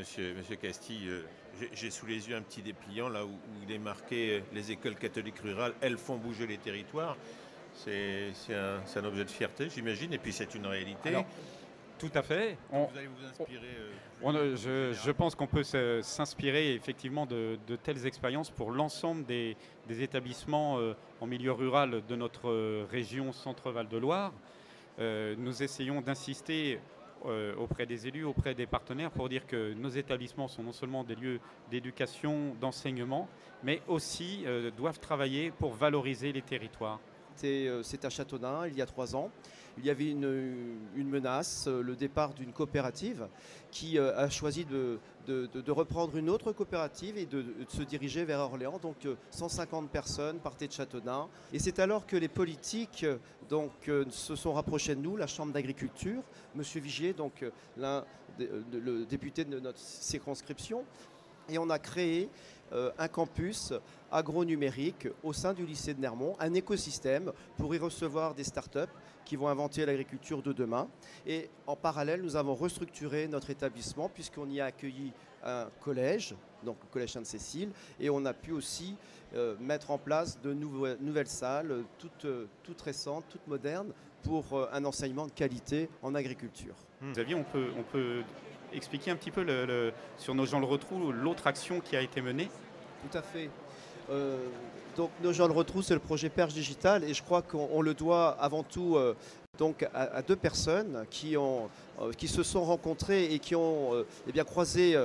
monsieur Castille. J'ai sous les yeux un petit dépliant là où il est marqué les écoles catholiques rurales, elles font bouger les territoires. C'est un objet de fierté, j'imagine, et puis c'est une réalité. Alors, tout à fait. Donc vous allez vous inspirer. Je pense qu'on peut s'inspirer effectivement de telles expériences pour l'ensemble des établissements en milieu rural de notre région Centre-Val de Loire. Nous essayons d'insister auprès des élus, auprès des partenaires pour dire que nos établissements sont non seulement des lieux d'éducation, d'enseignement, mais aussi doivent travailler pour valoriser les territoires. C'est à Châteaudun, il y a 3 ans. Il y avait une menace, le départ d'une coopérative qui a choisi de reprendre une autre coopérative et de se diriger vers Orléans. Donc 150 personnes partaient de Châteaudun. Et c'est alors que les politiques se sont rapprochés de nous, la Chambre d'agriculture, M. Vigier, le député de notre circonscription. Et on a créé un campus agronumérique au sein du lycée de Nermont, un écosystème pour y recevoir des startups qui vont inventer l'agriculture de demain. Et en parallèle, nous avons restructuré notre établissement puisqu'on y a accueilli un collège, donc le collège Sainte-Cécile, et on a pu aussi mettre en place de nouvelles salles, toutes récentes, toutes modernes, pour un enseignement de qualité en agriculture. Xavier, on peut expliquer un petit peu sur Nos Gens le Retrou, l'autre action qui a été menée? Tout à fait. Donc Nos Gens le Retrou, c'est le projet Perche Digital et je crois qu'on le doit avant tout à 2 personnes qui se sont rencontrées et qui ont croisé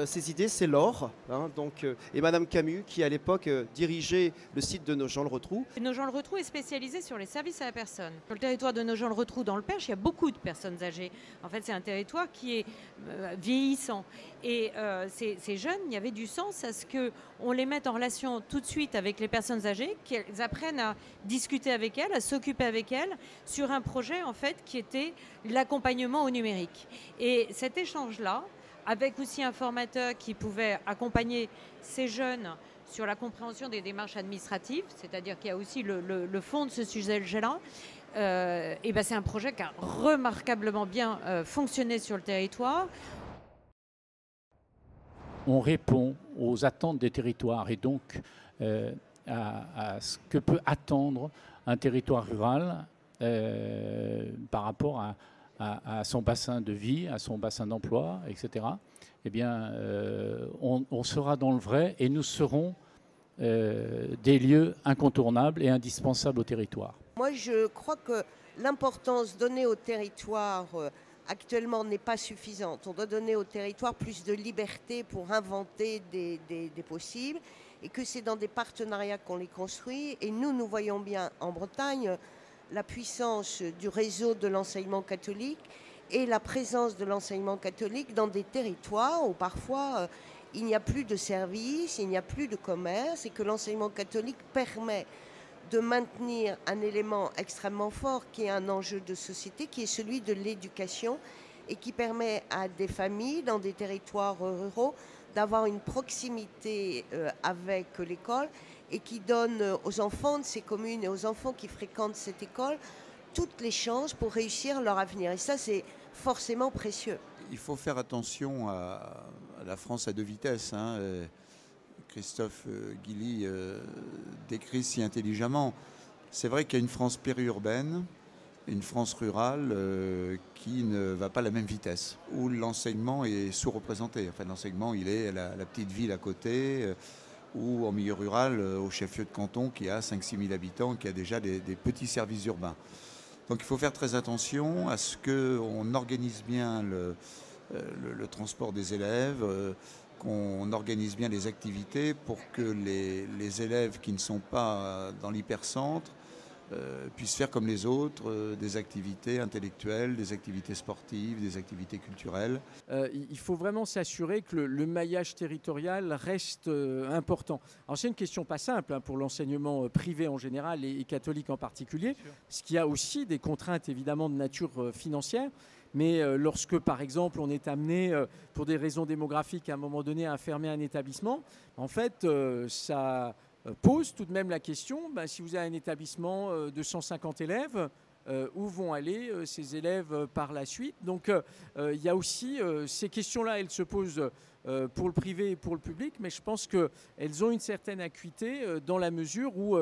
ces idées. C'est Laure et Madame Camus qui à l'époque dirigeait le site de Nos Gens le Retrou. Nos Gens le Retrou est spécialisé sur les services à la personne. Sur le territoire de Nos Gens le Retrou dans le Perche, il y a beaucoup de personnes âgées. En fait, c'est un territoire qui est vieillissant. Et ces jeunes, il y avait du sens à ce qu'on les mette en relation tout de suite avec les personnes âgées, qu'elles apprennent à discuter avec elles, à s'occuper avec elles sur un projet en fait qui était l'accompagnement au numérique. Et cet échange-là, avec aussi un formateur qui pouvait accompagner ces jeunes sur la compréhension des démarches administratives, c'est-à-dire qu'il y a aussi le fond de ce sujet-là, c'est un projet qui a remarquablement bien fonctionné sur le territoire. On répond aux attentes des territoires et donc à ce que peut attendre un territoire rural par rapport à son bassin de vie, à son bassin d'emploi, etc. Eh bien, on sera dans le vrai et nous serons des lieux incontournables et indispensables au territoire. Moi, je crois que l'importance donnée au territoire actuellement n'est pas suffisante. On doit donner au territoire plus de liberté pour inventer des possibles et que c'est dans des partenariats qu'on les construit. Et nous voyons bien en Bretagne la puissance du réseau de l'enseignement catholique et la présence de l'enseignement catholique dans des territoires où parfois il n'y a plus de services, il n'y a plus de commerce et que l'enseignement catholique permet de maintenir un élément extrêmement fort qui est un enjeu de société, qui est celui de l'éducation et qui permet à des familles dans des territoires ruraux d'avoir une proximité avec l'école et qui donne aux enfants de ces communes et aux enfants qui fréquentent cette école toutes les chances pour réussir leur avenir. Et ça, c'est forcément précieux. Il faut faire attention à la France à 2 vitesses. Christophe Guilly décrit si intelligemment. C'est vrai qu'il y a une France périurbaine, une France rurale qui ne va pas à la même vitesse, où l'enseignement est sous-représenté. Enfin, l'enseignement, il est à la petite ville à côté, ou en milieu rural, au chef-lieu de canton qui a 5-6 000 habitants, qui a déjà des petits services urbains. Donc il faut faire très attention à ce qu'on organise bien le transport des élèves, qu'on organise bien les activités pour que les élèves qui ne sont pas dans l'hypercentre puissent faire comme les autres, des activités intellectuelles, des activités sportives, des activités culturelles. Il faut vraiment s'assurer que le maillage territorial reste important. Alors c'est une question pas simple pour l'enseignement privé en général et catholique en particulier, parce qu'il y a aussi des contraintes évidemment de nature financière. Mais lorsque, par exemple, on est amené, pour des raisons démographiques, à un moment donné, à fermer un établissement, en fait, ça pose tout de même la question, si vous avez un établissement de 150 élèves, où vont aller ces élèves par la suite. Donc il y a aussi ces questions-là, elles se posent pour le privé et pour le public, mais je pense qu'elles ont une certaine acuité dans la mesure où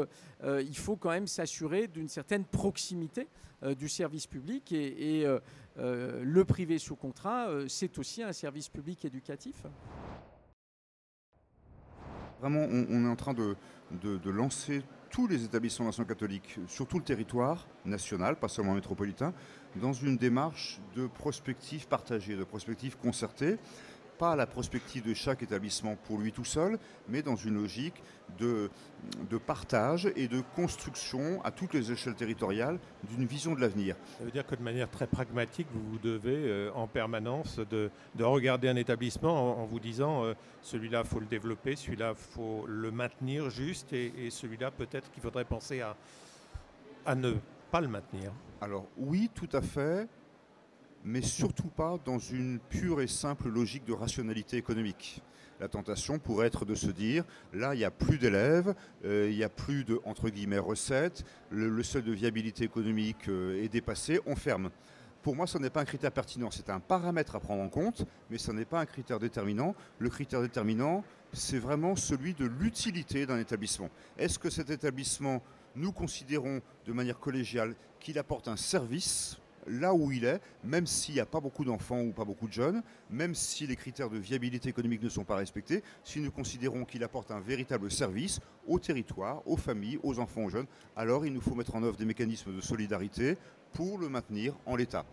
il faut quand même s'assurer d'une certaine proximité du service public et le privé sous contrat, c'est aussi un service public éducatif. Vraiment, on est en train de lancer tous les établissements d'enseignement catholique sur tout le territoire national, pas seulement métropolitain, dans une démarche de prospective partagée, de prospective concertée. Pas la prospective de chaque établissement pour lui tout seul, mais dans une logique de partage et de construction à toutes les échelles territoriales d'une vision de l'avenir. Ça veut dire que de manière très pragmatique, vous devez en permanence de regarder un établissement en vous disant celui-là, il faut le développer, celui-là, il faut le maintenir juste, et celui-là, peut-être qu'il faudrait penser à ne pas le maintenir. Alors oui, tout à fait, mais surtout pas dans une pure et simple logique de rationalité économique. La tentation pourrait être de se dire, là, il n'y a plus d'élèves, il n'y a plus de, entre guillemets, recettes, le seuil de viabilité économique est dépassé, on ferme. Pour moi, ce n'est pas un critère pertinent, c'est un paramètre à prendre en compte, mais ce n'est pas un critère déterminant. Le critère déterminant, c'est vraiment celui de l'utilité d'un établissement. Est-ce que cet établissement, nous considérons de manière collégiale qu'il apporte un service là où il est, même s'il n'y a pas beaucoup d'enfants ou pas beaucoup de jeunes, même si les critères de viabilité économique ne sont pas respectés, si nous considérons qu'il apporte un véritable service au territoire, aux familles, aux enfants, aux jeunes, alors il nous faut mettre en œuvre des mécanismes de solidarité pour le maintenir en l'état.